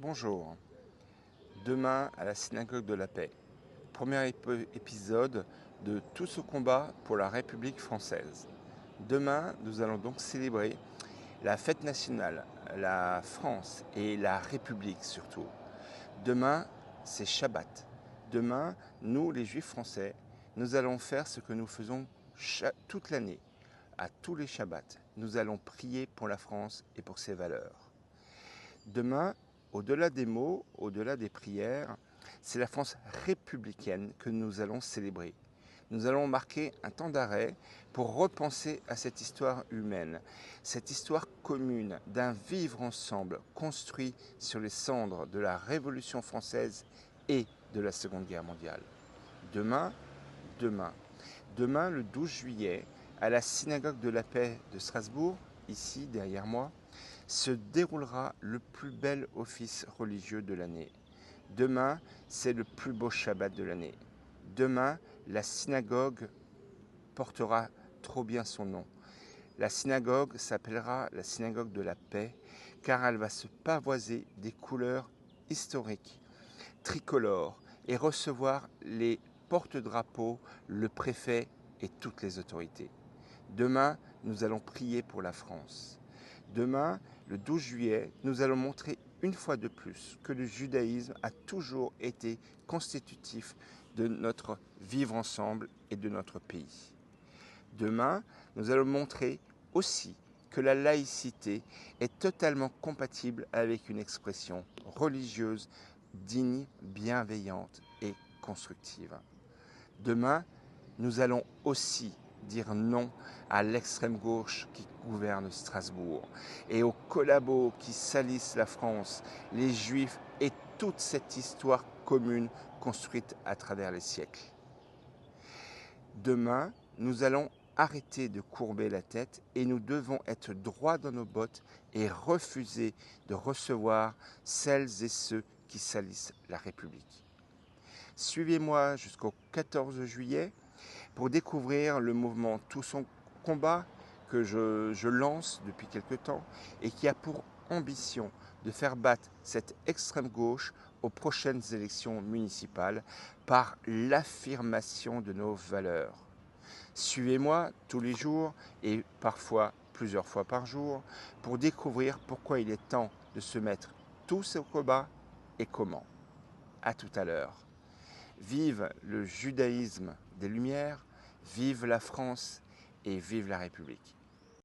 Bonjour, demain à la synagogue de la paix, premier épisode de Tout ce combat pour la République française. Demain, nous allons donc célébrer la fête nationale, la France et la République surtout. Demain, c'est Shabbat. Demain, nous les Juifs français, nous allons faire ce que nous faisons toute l'année, à tous les Shabbats. Nous allons prier pour la France et pour ses valeurs. Demain, au-delà des mots, au-delà des prières, c'est la France républicaine que nous allons célébrer. Nous allons marquer un temps d'arrêt pour repenser à cette histoire humaine, cette histoire commune d'un vivre ensemble construit sur les cendres de la Révolution française et de la Seconde Guerre mondiale. Demain, demain, demain le 12 juillet, à la synagogue de la paix de Strasbourg, ici derrière moi, se déroulera le plus bel office religieux de l'année. Demain, c'est le plus beau Shabbat de l'année. Demain, la synagogue portera trop bien son nom. La synagogue s'appellera la synagogue de la paix, car elle va se pavoiser des couleurs historiques, tricolores, et recevoir les porte-drapeaux, le préfet et toutes les autorités. Demain, nous allons prier pour la France. Demain, le 12 juillet, nous allons montrer une fois de plus que le judaïsme a toujours été constitutif de notre vivre ensemble et de notre pays. Demain, nous allons montrer aussi que la laïcité est totalement compatible avec une expression religieuse digne, bienveillante et constructive. Demain, nous allons aussi dire non à l'extrême gauche qui gouverne Strasbourg et aux collabos qui salissent la France, les Juifs et toute cette histoire commune construite à travers les siècles. Demain, nous allons arrêter de courber la tête et nous devons être droits dans nos bottes et refuser de recevoir celles et ceux qui salissent la République. Suivez-moi jusqu'au 14 juillet pour découvrir le mouvement Tout son combat que je lance depuis quelque temps et qui a pour ambition de faire battre cette extrême gauche aux prochaines élections municipales par l'affirmation de nos valeurs. Suivez-moi tous les jours et parfois plusieurs fois par jour pour découvrir pourquoi il est temps de se mettre tous au combat et comment. À tout à l'heure. Vive le judaïsme des Lumières, vive la France et vive la République.